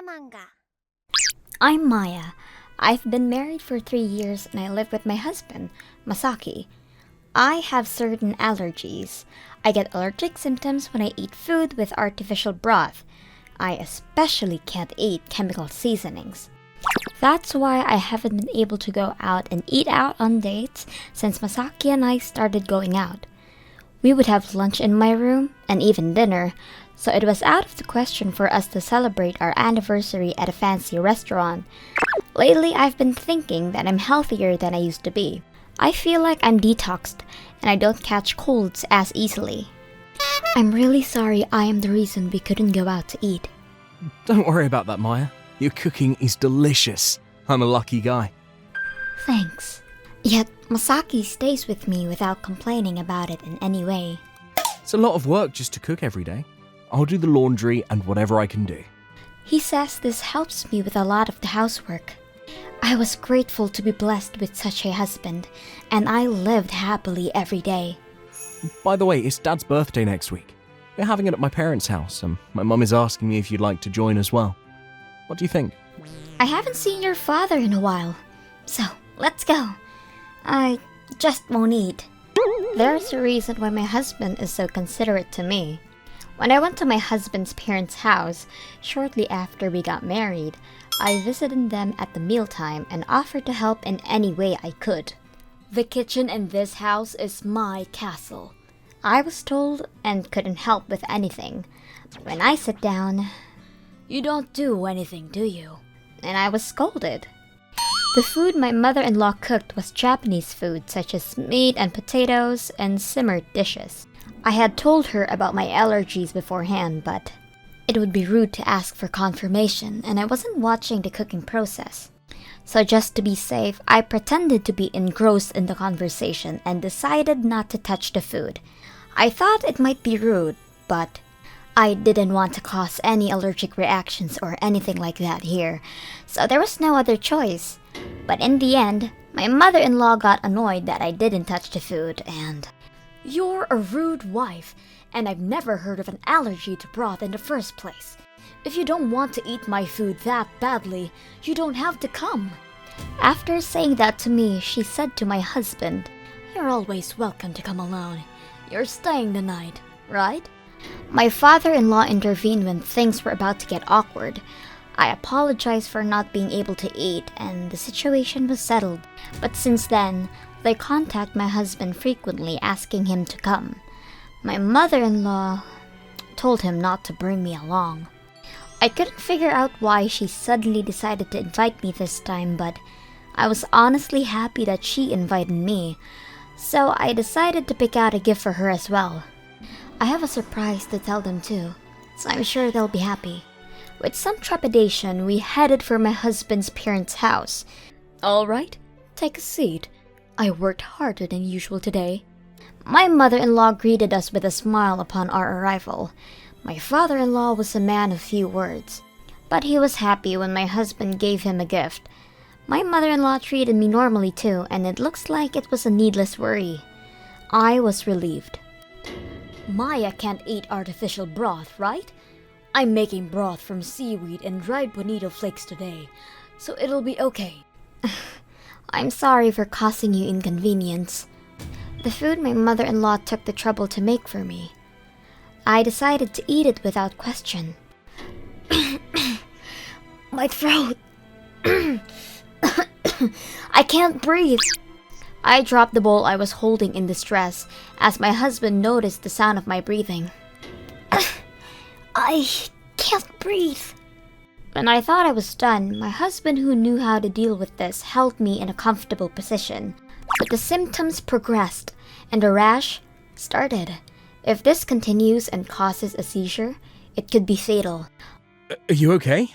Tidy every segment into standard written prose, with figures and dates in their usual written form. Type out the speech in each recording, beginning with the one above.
Manga. I'm Maya. I've been married for 3 years and I live with my husband, Masaki. I have certain allergies. I get allergic symptoms when I eat food with artificial broth. I especially can't eat chemical seasonings. That's why I haven't been able to go out and eat out on dates since Masaki and I started going out. We would have lunch in my room and even dinner, so it was out of the question for us to celebrate our anniversary at a fancy restaurant. Lately, I've been thinking that I'm healthier than I used to be. I feel like I'm detoxed and I don't catch colds as easily. I'm really sorry I am the reason we couldn't go out to eat. Don't worry about that, Maya. Your cooking is delicious. I'm a lucky guy. Thanks. Yet, Masaki stays with me without complaining about it in any way. It's a lot of work just to cook every day. I'll do the laundry and whatever I can do. He says this helps me with a lot of the housework. I was grateful to be blessed with such a husband, and I lived happily every day. By the way, it's Dad's birthday next week. We're having it at my parents' house, and my mum is asking me if you'd like to join as well. What do you think? I haven't seen your father in a while, so let's go. I just won't eat. There's a reason why my husband is so considerate to me. When I went to my husband's parents' house, shortly after we got married, I visited them at the mealtime and offered to help in any way I could. The kitchen in this house is my castle, I was told, and couldn't help with anything. When I sit down, "You don't do anything, do you?" And I was scolded. The food my mother-in-law cooked was Japanese food such as meat and potatoes and simmered dishes. I had told her about my allergies beforehand, but it would be rude to ask for confirmation and I wasn't watching the cooking process. So just to be safe, I pretended to be engrossed in the conversation and decided not to touch the food. I thought it might be rude, but I didn't want to cause any allergic reactions or anything like that here, so there was no other choice. But in the end, my mother-in-law got annoyed that I didn't touch the food and... "You're a rude wife, and I've never heard of an allergy to broth in the first place. If you don't want to eat my food that badly, you don't have to come." After saying that to me, she said to my husband, "You're always welcome to come alone. You're staying the night, right?" My father-in-law intervened when things were about to get awkward. I apologized for not being able to eat and the situation was settled. But since then, they contact my husband frequently asking him to come. My mother-in-law told him not to bring me along. I couldn't figure out why she suddenly decided to invite me this time, but I was honestly happy that she invited me. So I decided to pick out a gift for her as well. I have a surprise to tell them too, so I'm sure they'll be happy. With some trepidation, we headed for my husband's parents' house. "All right, take a seat. I worked harder than usual today." My mother-in-law greeted us with a smile upon our arrival. My father-in-law was a man of few words, but he was happy when my husband gave him a gift. My mother-in-law treated me normally too, and it looks like it was a needless worry. I was relieved. "Maya can't eat artificial broth, right? I'm making broth from seaweed and dried bonito flakes today, so it'll be okay." I'm sorry for causing you inconvenience. The food my mother-in-law took the trouble to make for me. I decided to eat it without question. My throat. I can't breathe. I dropped the bowl I was holding in distress as my husband noticed the sound of my breathing. I can't breathe. When I thought I was done, my husband, who knew how to deal with this, held me in a comfortable position. But the symptoms progressed and the rash started. If this continues and causes a seizure, it could be fatal. Are you okay?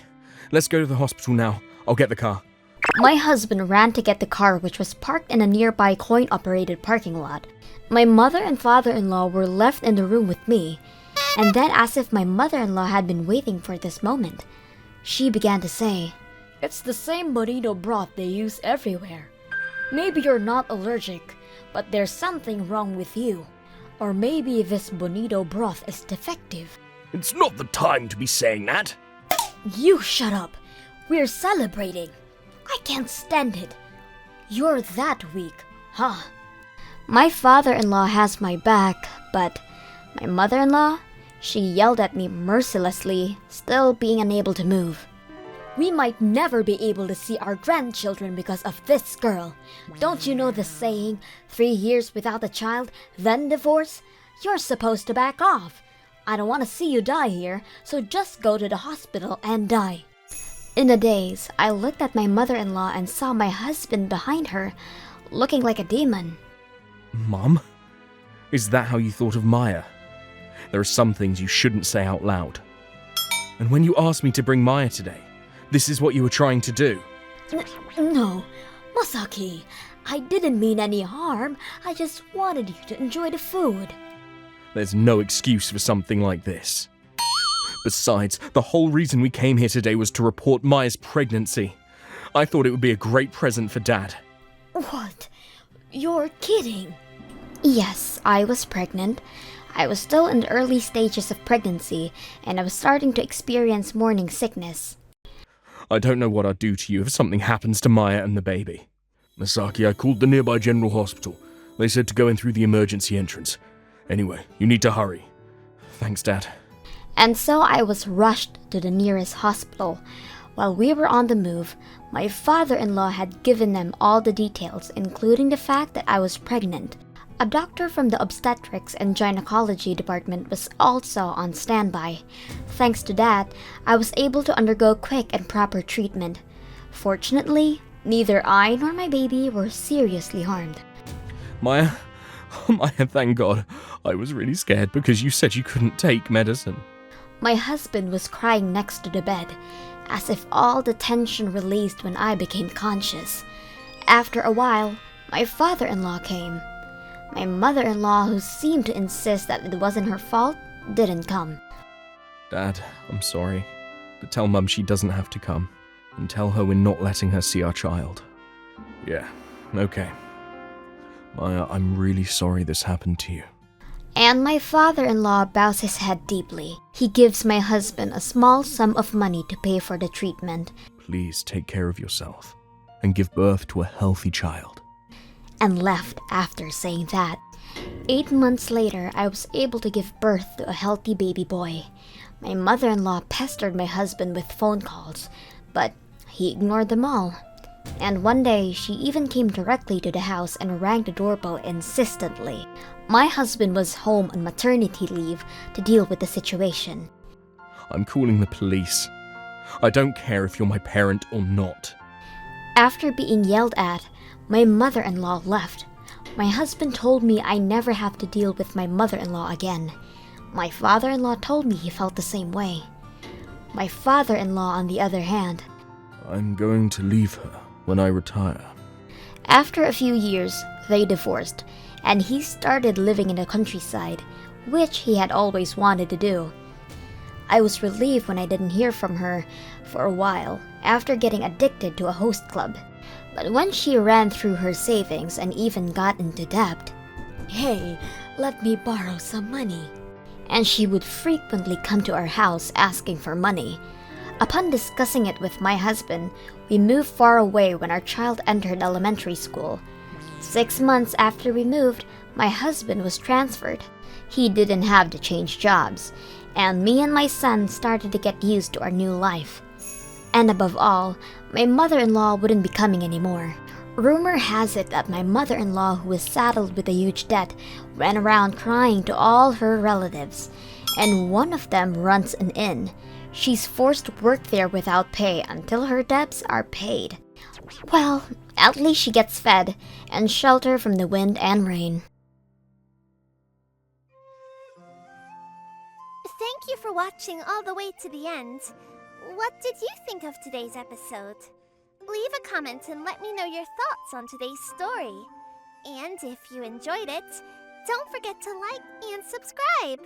Let's go to the hospital now. I'll get the car. My husband ran to get the car, which was parked in a nearby coin-operated parking lot. My mother and father-in-law were left in the room with me, and then as if my mother-in-law had been waiting for this moment, she began to say, "It's the same bonito broth they use everywhere. Maybe you're not allergic, but there's something wrong with you. Or maybe this bonito broth is defective." It's not the time to be saying that. You shut up. We're celebrating. I can't stand it. You're that weak, huh? My father-in-law has my back, but my mother-in-law, she yelled at me mercilessly, still being unable to move. We might never be able to see our grandchildren because of this girl. Don't you know the saying, 3 years without a child, then divorce? You're supposed to back off. I don't want to see you die here, so just go to the hospital and die. In a daze, I looked at my mother-in-law and saw my husband behind her, looking like a demon. Mum? Is that how you thought of Maya? There are some things you shouldn't say out loud. And when you asked me to bring Maya today, this is what you were trying to do. No, Masaki, I didn't mean any harm. I just wanted you to enjoy the food. There's no excuse for something like this. Besides, the whole reason we came here today was to report Maya's pregnancy. I thought it would be a great present for Dad. What? You're kidding. Yes, I was pregnant. I was still in the early stages of pregnancy, and I was starting to experience morning sickness. I don't know what I'd do to you if something happens to Maya and the baby. Masaki, I called the nearby general hospital. They said to go in through the emergency entrance. Anyway, you need to hurry. Thanks, Dad. And so I was rushed to the nearest hospital. While we were on the move, my father-in-law had given them all the details, including the fact that I was pregnant. A doctor from the obstetrics and gynecology department was also on standby. Thanks to that, I was able to undergo quick and proper treatment. Fortunately, neither I nor my baby were seriously harmed. Maya, thank God. I was really scared because you said you couldn't take medicine. My husband was crying next to the bed, as if all the tension released when I became conscious. After a while, my father-in-law came. My mother-in-law, who seemed to insist that it wasn't her fault, didn't come. Dad, I'm sorry, but tell Mum she doesn't have to come, and tell her we're not letting her see our child. Yeah, okay. Maya, I'm really sorry this happened to you. And my father-in-law bows his head deeply. He gives my husband a small sum of money to pay for the treatment. Please take care of yourself, and give birth to a healthy child. And left after saying that. 8 months later, I was able to give birth to a healthy baby boy. My mother-in-law pestered my husband with phone calls, but he ignored them all. And one day, she even came directly to the house and rang the doorbell insistently. My husband was home on maternity leave to deal with the situation. I'm calling the police. I don't care if you're my parent or not. After being yelled at, my mother-in-law left. My husband told me I never have to deal with my mother-in-law again. My father-in-law told me he felt the same way. My father-in-law, on the other hand, I'm going to leave her when I retire. After a few years, they divorced, and he started living in the countryside, which he had always wanted to do. I was relieved when I didn't hear from her for a while after getting addicted to a host club. But when she ran through her savings and even got into debt, "Hey, let me borrow some money." And she would frequently come to our house asking for money. Upon discussing it with my husband, we moved far away when our child entered elementary school. 6 months after we moved, my husband was transferred. He didn't have to change jobs, and me and my son started to get used to our new life. And above all, my mother-in-law wouldn't be coming anymore. Rumor has it that my mother-in-law, who was saddled with a huge debt, ran around crying to all her relatives, and one of them runs an inn. She's forced to work there without pay until her debts are paid. Well, at least she gets fed and shelter from the wind and rain. Thank you for watching all the way to the end. What did you think of today's episode? Leave a comment and let me know your thoughts on today's story. And if you enjoyed it, don't forget to like and subscribe.